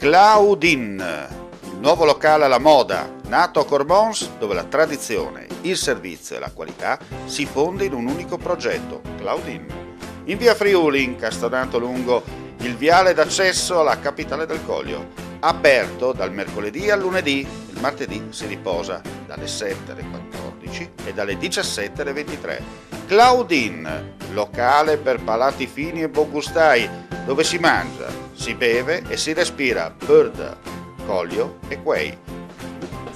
Claudine, il nuovo locale alla moda, nato a Cormons, dove la tradizione, il servizio e la qualità si fonde in un unico progetto, Claudine. In via Friuli, incastonato lungo il viale d'accesso alla capitale del Coglio, aperto dal mercoledì al lunedì, il martedì si riposa dalle 7 alle 14 e dalle 17 alle 23. Claudine, locale per palati fini e buongustai, dove si mangia, si beve e si respira Bird, Coglio e Quay.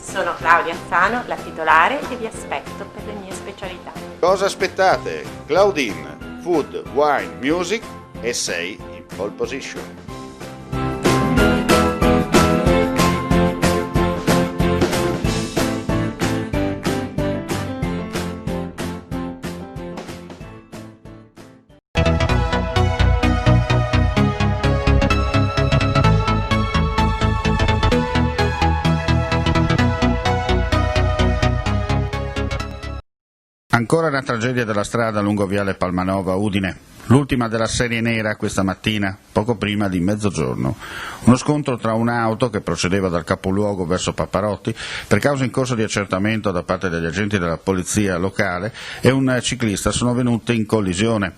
Sono Claudia Azzano, la titolare, e vi aspetto per le mie specialità. Cosa aspettate? Claudine, food, wine, music e sei in pole position. Ancora una tragedia della strada lungo viale Palmanova, Udine. L'ultima della serie nera questa mattina, poco prima di mezzogiorno. Uno scontro tra un'auto che procedeva dal capoluogo verso Paparotti per cause in corso di accertamento da parte degli agenti della polizia locale e un ciclista sono venuti in collisione.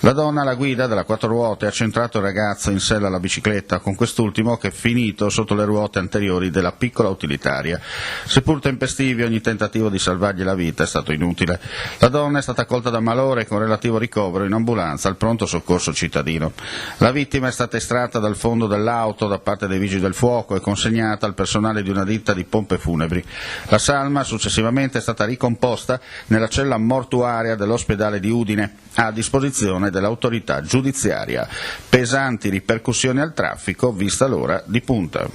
La donna alla guida della quattro ruote ha centrato il ragazzo in sella alla bicicletta, con quest'ultimo che è finito sotto le ruote anteriori della piccola utilitaria. Seppur tempestivi, ogni tentativo di salvargli la vita è stato inutile. La donna è stata colta da malore con relativo ricovero in ambulanza al pronto soccorso cittadino. La vittima è stata estratta dal fondo dell'auto da parte dei vigili del fuoco e consegnata al personale di una ditta di pompe funebri. La salma successivamente è stata ricomposta nella cella mortuaria dell'ospedale di Udine, a disposizione dell'autorità giudiziaria. Pesanti ripercussioni al traffico, vista l'ora di punta.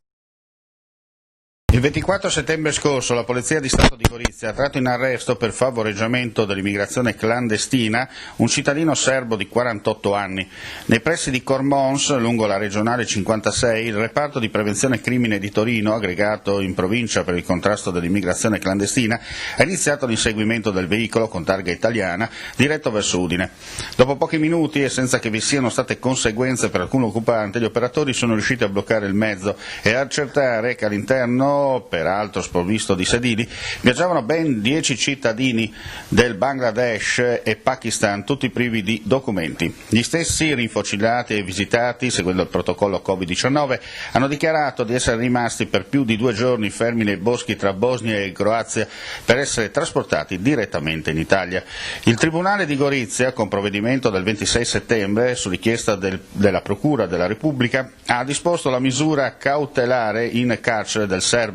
Il 24 settembre scorso la Polizia di Stato di Gorizia ha tratto in arresto per favoreggiamento dell'immigrazione clandestina un cittadino serbo di 48 anni. Nei pressi di Cormons, lungo la regionale 56, il reparto di prevenzione crimine di Torino, aggregato in provincia per il contrasto dell'immigrazione clandestina, ha iniziato l'inseguimento del veicolo con targa italiana diretto verso Udine. Dopo pochi minuti e senza che vi siano state conseguenze per alcun occupante, gli operatori sono riusciti a bloccare il mezzo e a accertare che all'interno, peraltro sprovvisto di sedili, viaggiavano ben 10 cittadini del Bangladesh e Pakistan, tutti privi di documenti. Gli stessi, rinfocillati e visitati, seguendo il protocollo Covid-19, hanno dichiarato di essere rimasti per più di 2 giorni fermi nei boschi tra Bosnia e Croazia per essere trasportati direttamente in Italia. Il Tribunale di Gorizia, con provvedimento del 26 settembre, su richiesta della Procura della Repubblica, ha disposto la misura cautelare in carcere del serbo.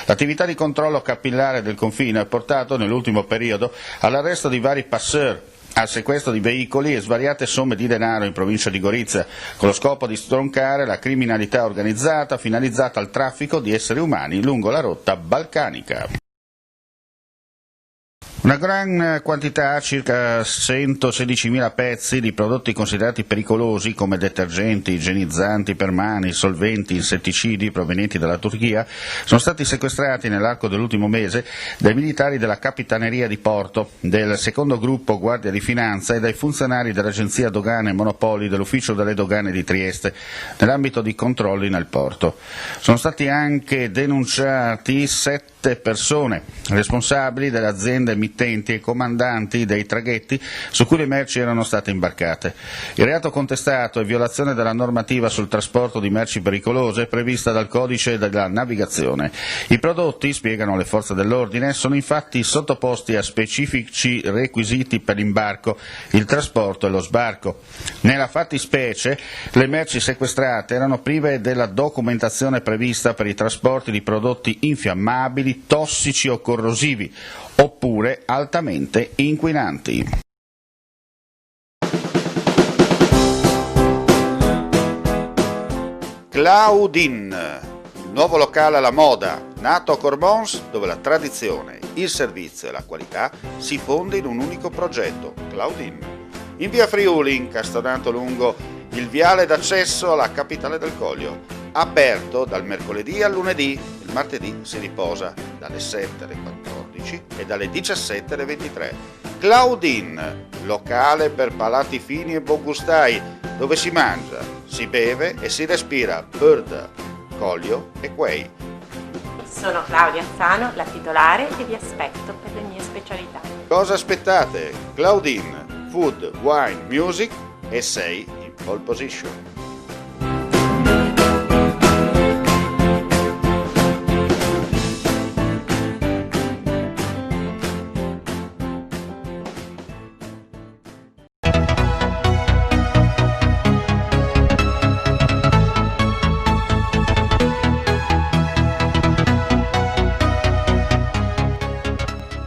L'attività di controllo capillare del confine ha portato nell'ultimo periodo all'arresto di vari passeur, al sequestro di veicoli e svariate somme di denaro in provincia di Gorizia, con lo scopo di stroncare la criminalità organizzata finalizzata al traffico di esseri umani lungo la rotta balcanica. Una gran quantità, circa 116.000 pezzi di prodotti considerati pericolosi come detergenti, igienizzanti per mani, solventi, insetticidi provenienti dalla Turchia, sono stati sequestrati nell'arco dell'ultimo mese dai militari della Capitaneria di Porto, del secondo gruppo Guardia di Finanza e dai funzionari dell'Agenzia Dogane e Monopoli dell'Ufficio delle Dogane di Trieste, nell'ambito di controlli nel porto. Sono stati anche denunciati 7 persone responsabili delle aziende emittenti e comandanti dei traghetti su cui le merci erano state imbarcate. Il reato contestato è violazione della normativa sul trasporto di merci pericolose prevista dal Codice della Navigazione. I prodotti, spiegano le forze dell'ordine, sono infatti sottoposti a specifici requisiti per l'imbarco, il trasporto e lo sbarco. Nella fattispecie, le merci sequestrate erano prive della documentazione prevista per i trasporti di prodotti infiammabili, tossici o corrosivi, oppure altamente inquinanti. Claudine, il nuovo locale alla moda, nato a Cormons, dove la tradizione, il servizio e la qualità si fonde in un unico progetto, Claudine. In via Friuli, incastonato lungo il viale d'accesso alla capitale del Coglio, aperto dal mercoledì al lunedì, il martedì si riposa dalle 7 alle 14 e dalle 17 alle 23. Claudine, locale per palati fini e buongustai, dove si mangia, si beve e si respira Bird, Collio e Quay. Sono Claudia Azzano, la titolare, e vi aspetto per le mie specialità. Cosa aspettate? Claudine, Food, Wine, Music e sei in pole position.